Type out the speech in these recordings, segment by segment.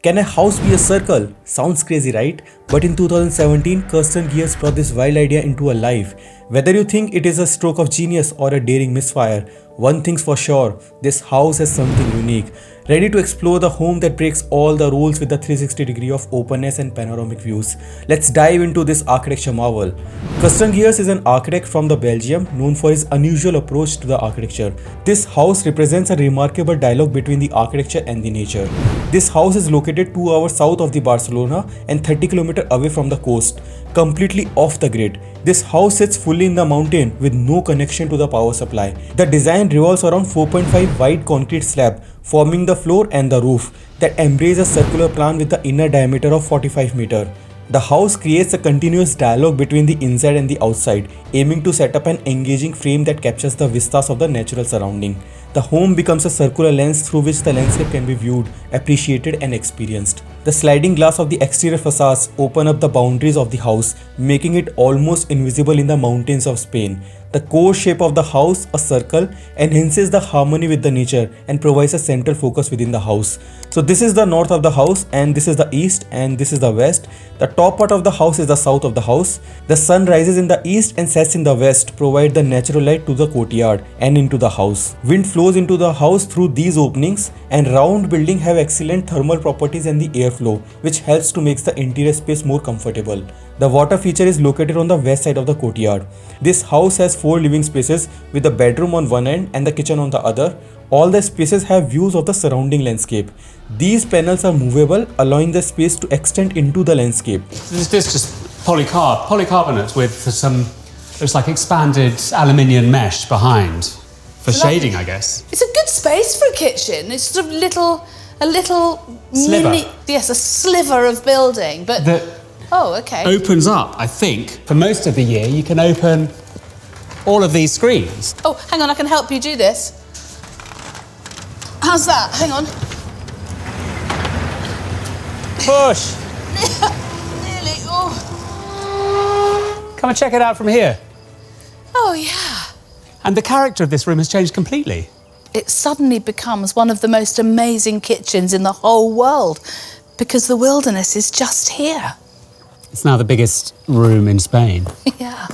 Can a house be a circle? Sounds crazy, right? But in 2017, Kersten Geers brought this wild idea into a life. Whether you think it is a stroke of genius or a daring misfire, one thing's for sure, this house has something unique. Ready to explore the home that breaks all the rules with the 360 degree of openness and panoramic views. Let's dive into this architecture marvel. Kersten Geers is an architect from the Belgium known for his unusual approach to the architecture. This house represents a remarkable dialogue between the architecture and the nature. This house is located 2 hours south of the Barcelona and 30 km away from the coast, completely off the grid. This house sits fully in the mountain with no connection to the power supply. The design revolves around 4.5 wide concrete slab forming the floor and the roof that embrace a circular plan with the inner diameter of 45 meter. The house creates a continuous dialogue between the inside and the outside, aiming to set up an engaging frame that captures the vistas of the natural surrounding. The home becomes a circular lens through which the landscape can be viewed, appreciated and experienced. The sliding glass of the exterior facades open up the boundaries of the house, making it almost invisible in the mountains of Spain. The core shape of the house, a circle, enhances the harmony with the nature and provides a central focus within the house. So this is the north of the house and this is the east and this is the west. The top part of the house is the south of the house. The sun rises in the east and sets in the west, provide the natural light to the courtyard and into the house. Wind flows into the house through these openings, and round buildings have excellent thermal properties and the airflow, which helps to make the interior space more comfortable. The water feature is located on the west side of the courtyard. This house has 4 living spaces with a bedroom on one end and the kitchen on the other. All the spaces have views of the surrounding landscape. These panels are movable, allowing the space to extend into the landscape. This just polycarbonate with some, looks like expanded aluminium mesh behind for shading, I guess. It's a good space for a kitchen. It's sort of a little Sliver. mini, yes, a sliver of building, but oh, okay. Opens up, I think. For most of the year, you can open all of these screens. Oh, hang on, I can help you do this. How's that? Hang on. Push! Nearly. Oh. Come and check it out from here. Oh, yeah. And the character of this room has changed completely. It suddenly becomes one of the most amazing kitchens in the whole world because the wilderness is just here. It's now the biggest room in Spain. Yeah.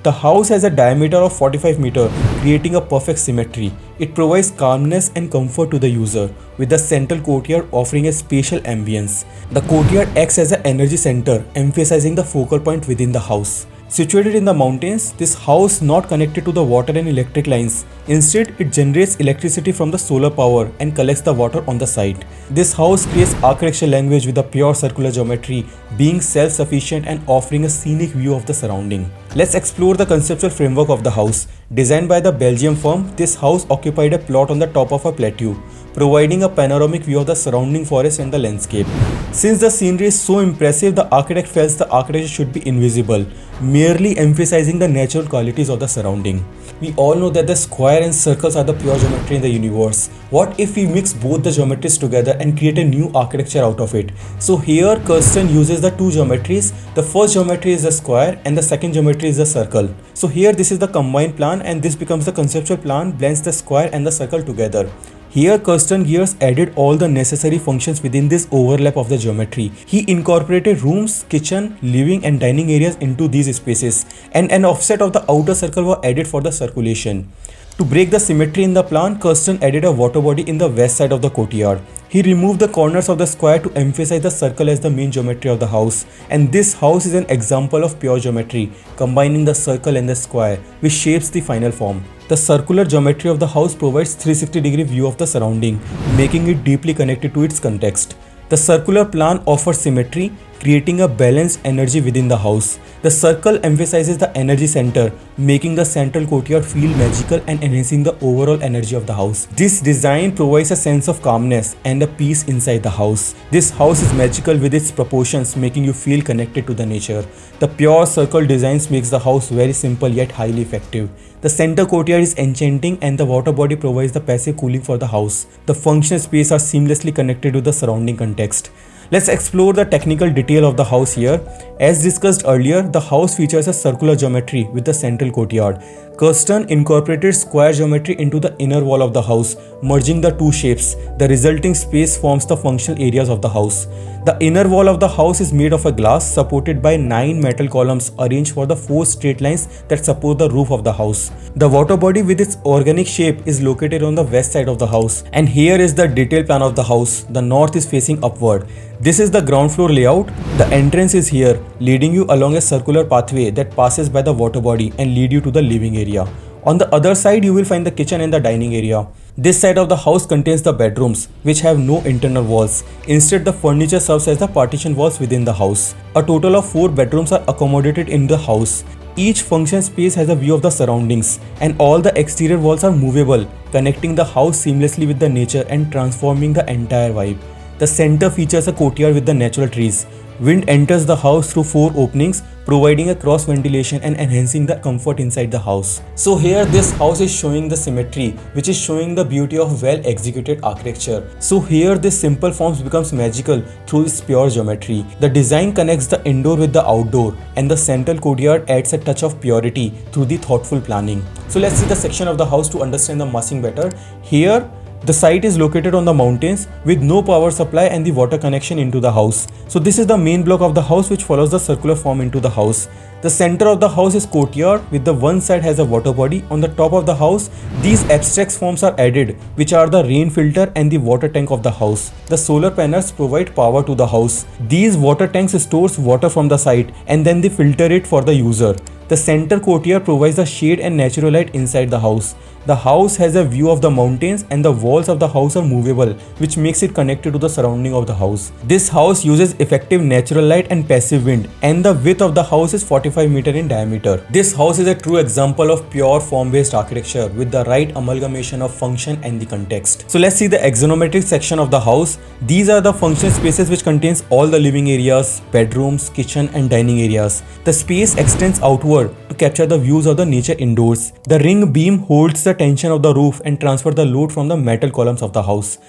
The house has a diameter of 45 meter, creating a perfect symmetry. It provides calmness and comfort to the user, with the central courtyard offering a spatial ambience. The courtyard acts as an energy center, emphasizing the focal point within the house. Situated in the mountains, this house not connected to the water and electric lines. Instead, it generates electricity from the solar power and collects the water on the site. This house creates architectural language with a pure circular geometry, being self-sufficient and offering a scenic view of the surrounding. Let's explore the conceptual framework of the house. Designed by the Belgian firm, this house occupied a plot on the top of a plateau, providing a panoramic view of the surrounding forest and the landscape. Since the scenery is so impressive, the architect felt the architecture should be invisible, merely emphasizing the natural qualities of the surrounding. We all know that the square and circles are the pure geometry in the universe. What if we mix both the geometries together and create a new architecture out of it? So here Kersten uses the two geometries. The first geometry is the square and the second geometry is the circle. So here this is the combined plan and this becomes the conceptual plan, blends the square and the circle together. Here Kersten Geers added all the necessary functions within this overlap of the geometry. He incorporated rooms, kitchen, living and dining areas into these spaces, and an offset of the outer circle was added for the circulation. To break the symmetry in the plan, Kersten added a water body in the west side of the courtyard. He removed the corners of the square to emphasize the circle as the main geometry of the house. And this house is an example of pure geometry, combining the circle and the square, which shapes the final form. The circular geometry of the house provides 360-degree view of the surrounding, making it deeply connected to its context. The circular plan offers symmetry, creating a balanced energy within the house. The circle emphasizes the energy center, making the central courtyard feel magical and enhancing the overall energy of the house. This design provides a sense of calmness and a peace inside the house. This house is magical with its proportions, making you feel connected to the nature. The pure circle designs makes the house very simple yet highly effective. The center courtyard is enchanting and the water body provides the passive cooling for the house. The functional spaces are seamlessly connected to the surrounding context. Let's explore the technical detail of the house here. As discussed earlier, the house features a circular geometry with the central courtyard. Kersten incorporated square geometry into the inner wall of the house, merging the two shapes. The resulting space forms the functional areas of the house. The inner wall of the house is made of a glass supported by 9 metal columns arranged for the 4 straight lines that support the roof of the house. The water body with its organic shape is located on the west side of the house. And here is the detailed plan of the house. The north is facing upward. This is the ground floor layout. The entrance is here, leading you along a circular pathway that passes by the water body and lead you to the living area. On the other side, you will find the kitchen and the dining area. This side of the house contains the bedrooms, which have no internal walls. Instead, the furniture serves as the partition walls within the house. A total of 4 bedrooms are accommodated in the house. Each function space has a view of the surroundings, and all the exterior walls are movable, connecting the house seamlessly with the nature and transforming the entire vibe. The center features a courtyard with the natural trees. Wind enters the house through 4 openings, providing a cross ventilation and enhancing the comfort inside the house. So here this house is showing the symmetry, which is showing the beauty of well executed architecture. So here this simple forms becomes magical through its pure geometry. The design connects the indoor with the outdoor, and the central courtyard adds a touch of purity through the thoughtful planning. So let's see the section of the house to understand the massing better. Here the site is located on the mountains with no power supply and the water connection into the house. So this is the main block of the house which follows the circular form into the house. The center of the house is courtyard, with the one side has a water body. On the top of the house, these abstract forms are added, which are the rain filter and the water tank of the house. The solar panels provide power to the house. These water tanks stores water from the site and then they filter it for the user. The center courtyard provides the shade and natural light inside the house. The house has a view of the mountains and the walls of the house are movable, which makes it connected to the surrounding of the house. This house uses effective natural light and passive wind, and the width of the house is 45 meters in diameter. This house is a true example of pure form-based architecture with the right amalgamation of function and the context. So let's see the axonometric section of the house. These are the function spaces which contains all the living areas, bedrooms, kitchen and dining areas. The space extends outward to capture the views of the nature indoors. The ring beam holds the tension of the roof and transfers the load from the metal columns of the house.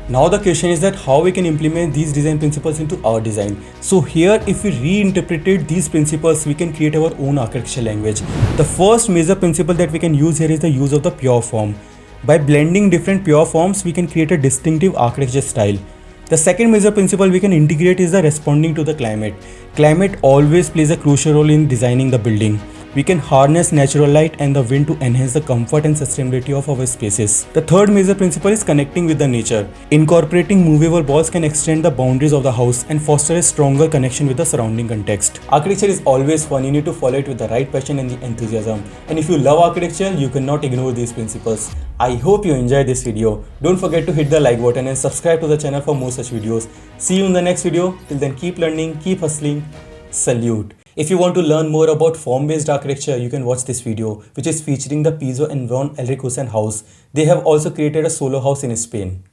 Now the question is that how we can implement these design principles into our design. So here, if we reinterpreted these principles, we can create our own architecture language. The first major principle that we can use here is the use of the pure form. By blending different pure forms, we can create a distinctive architecture style. The second major principle we can integrate is the responding to the climate. Climate always plays a crucial role in designing the building. We can harness natural light and the wind to enhance the comfort and sustainability of our spaces. The third major principle is connecting with the nature. Incorporating movable walls can extend the boundaries of the house and foster a stronger connection with the surrounding context. Architecture is always fun. You need to follow it with the right passion and the enthusiasm. And if you love architecture, you cannot ignore these principles. I hope you enjoyed this video. Don't forget to hit the like button and subscribe to the channel for more such videos. See you in the next video. Till then, keep learning, keep hustling. Salute. If you want to learn more about form-based architecture, you can watch this video, which is featuring the Piso and Von Elricusen house. They have also created a solo house in Spain.